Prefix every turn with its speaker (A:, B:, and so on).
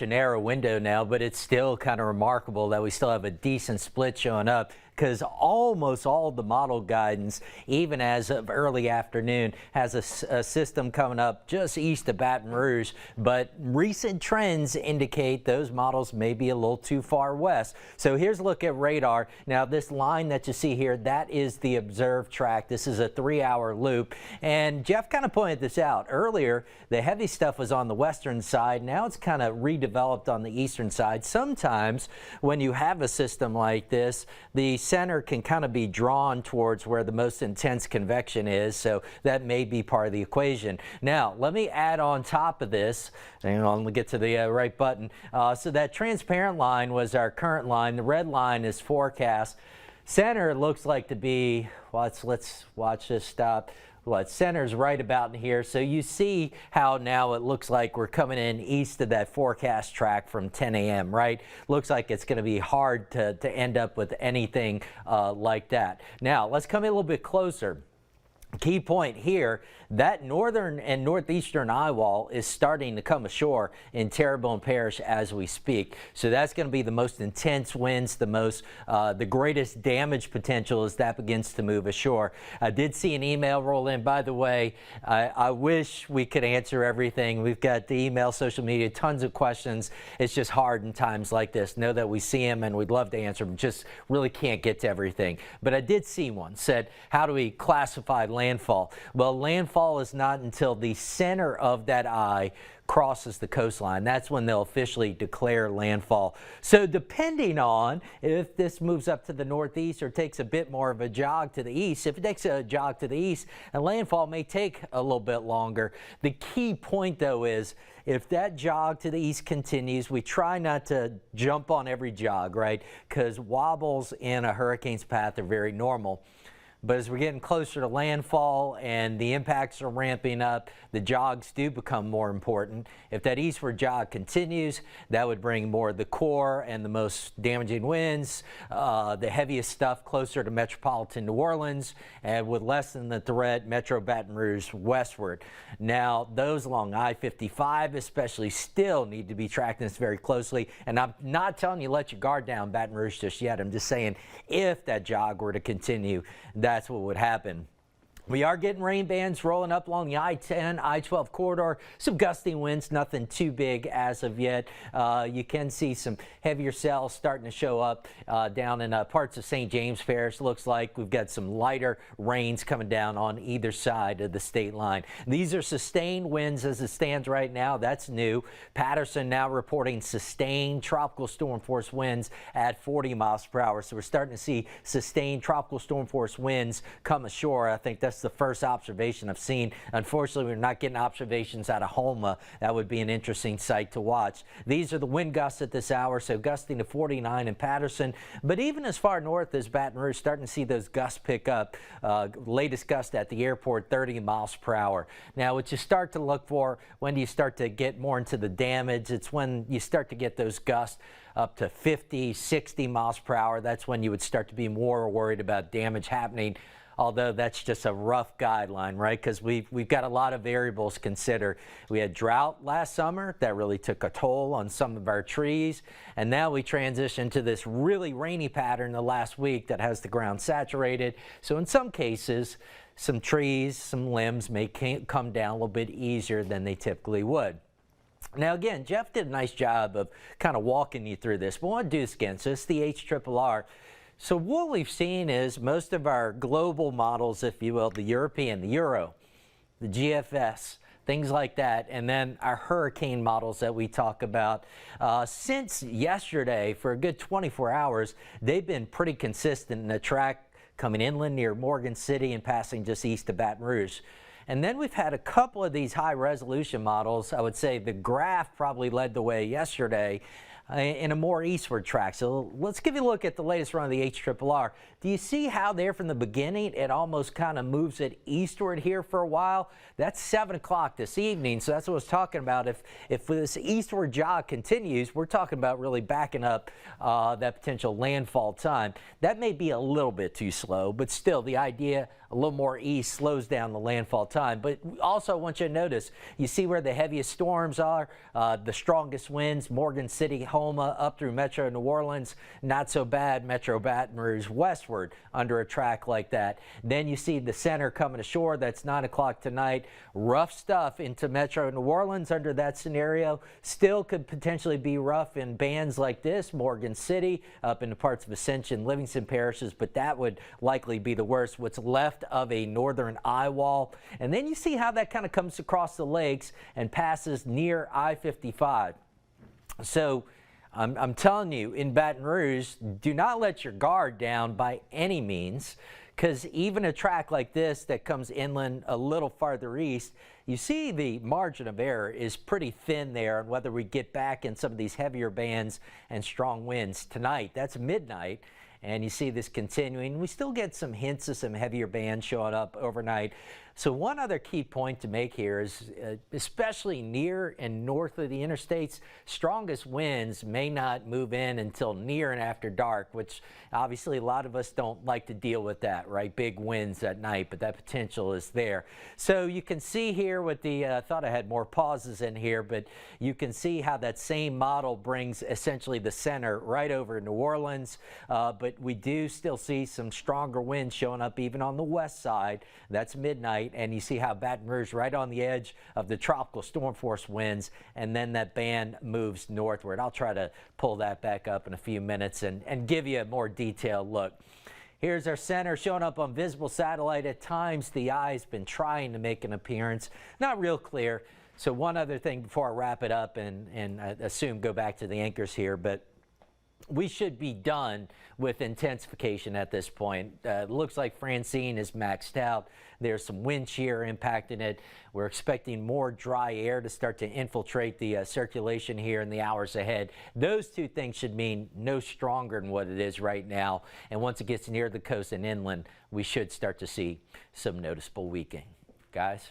A: a narrow window now, but it's still kind of remarkable that we still have a decent split showing up, because almost all the model guidance, even as of early afternoon, has a system coming up just east of Baton Rouge. But recent trends indicate those models may be a little too far west. So here's a look at radar. Now, this line that you see here, that is the observed track. This is a 3-hour loop. And Jeff kind of pointed this out earlier. The heavy stuff was on the western side. Now it's kind of redeveloped on the eastern side. Sometimes when you have a system like this, the center can kind of be drawn towards where the most intense convection is, so that may be part of the equation. Now, let me add on top of this, and I'll get to the right button. So that transparent line was our current line. The red line is forecast. Center looks like to be, let's watch this stop. Well, center's right about in here. So you see how now it looks like we're coming in east of that forecast track from 10 a.m., right? Looks like it's going to be hard to end up with anything like that. Now, let's come in a little bit closer. Key point here, that northern and northeastern eye wall is starting to come ashore in Terrebonne Parish as we speak. So that's going to be the most intense winds, the greatest damage potential as that begins to move ashore. I did see an email roll in. By the way, I wish we could answer everything. We've got the email, social media, tons of questions. It's just hard in times like this. Know that we see them and we'd love to answer them, just really can't get to everything. But I did see one said, how do we classify landfall? Well, landfall is not until the center of that eye crosses the coastline. That's when they'll officially declare landfall. So depending on if this moves up to the northeast or takes a bit more of a jog to the east, if it takes a jog to the east, and landfall may take a little bit longer. The key point though is if that jog to the east continues, we try not to jump on every jog, right? Because wobbles in a hurricane's path are very normal. But as we're getting closer to landfall and the impacts are ramping up, the jogs do become more important. If that eastward jog continues, that would bring more of the core and the most damaging winds, the heaviest stuff closer to metropolitan New Orleans, and would lessen the threat Metro Baton Rouge westward. Now, those along I-55 especially still need to be tracking this very closely. And I'm not telling you let your guard down Baton Rouge just yet. I'm just saying if that jog were to continue, that's what would happen. We are getting rain bands rolling up along the I-10, I-12 corridor. Some gusting winds, nothing too big as of yet. You can see some heavier cells starting to show up down in parts of St. James Parish. Looks like we've got some lighter rains coming down on either side of the state line. These are sustained winds as it stands right now. That's new. Patterson now reporting sustained tropical storm force winds at 40 miles per hour. So we're starting to see sustained tropical storm force winds come ashore. I think that's the first observation I've seen. Unfortunately, we're not getting observations out of Houma. That would be an interesting sight to watch. These are the wind gusts at this hour, so gusting to 49 in Patterson. But even as far north as Baton Rouge, starting to see those gusts pick up. Latest gust at the airport, 30 miles per hour. Now, what you start to look for, when do you start to get more into the damage? It's when you start to get those gusts up to 50, 60 miles per hour. That's when you would start to be more worried about damage happening. Although that's just a rough guideline, right? Because we've got a lot of variables to consider. We had drought last summer that really took a toll on some of our trees. And now we transition to this really rainy pattern the last week that has the ground saturated. So in some cases, some trees, some limbs may come down a little bit easier than they typically would. Now again, Jeff did a nice job of kind of walking you through this, but I want to do this again. So it's the HRRR. So what we've seen is most of our global models, if you will, the European, the Euro, the GFS, things like that, and then our hurricane models that we talk about. Since yesterday, for a good 24 hours, they've been pretty consistent in the track coming inland near Morgan City and passing just east of Baton Rouge. And then we've had a couple of these high resolution models. I would say the graph probably led the way yesterday. in a more eastward track. So let's give you a look at the latest run of the HRRR. Do you see how there from the beginning it almost kind of moves it eastward here for a while? That's 7 o'clock this evening, so that's what I was talking about. If this eastward jog continues, we're talking about really backing up that potential landfall time. That may be a little bit too slow, but still the idea a little more east slows down the landfall time. But also I want you to notice, you see where the heaviest storms are, the strongest winds, Morgan City, Homa, up through Metro New Orleans, not so bad, Metro Baton Rouge westward under a track like that. Then you see the center coming ashore, that's 9 o'clock tonight. Rough stuff into Metro New Orleans under that scenario. Still could potentially be rough in bands like this, Morgan City, up into parts of Ascension, Livingston parishes, but that would likely be the worst. What's left of a northern eye wall. And then you see how that kind of comes across the lakes and passes near I-55. So I'm telling you, in Baton Rouge, do not let your guard down by any means, because even a track like this that comes inland a little farther east, you see the margin of error is pretty thin there on whether we get back in some of these heavier bands and strong winds tonight. That's midnight. And you see this continuing. We still get some hints of some heavier bands showing up overnight. So one other key point to make here is, especially near and north of the interstates, strongest winds may not move in until near and after dark, which obviously a lot of us don't like to deal with that, right? Big winds at night, but that potential is there. So you can see here with the, I thought I had more pauses in here, but you can see how that same model brings essentially the center right over New Orleans, but we do still see some stronger winds showing up even on the west side. That's midnight, and you see how Baton Rouge right on the edge of the tropical storm force winds, and then that band moves northward. I'll try to pull that back up in a few minutes and give you a more detailed look. Here's our center showing up on visible satellite. At times the eye's been trying to make an appearance, not real clear. So one other thing before I wrap it up and I assume go back to the anchors here, but we should be done with intensification at this point. Looks like Francine is maxed out. There's some wind shear impacting it. We're expecting more dry air to start to infiltrate the circulation here in the hours ahead. Those two things should mean no stronger than what it is right now. And once it gets near the coast and inland, we should start to see some noticeable weakening. Guys?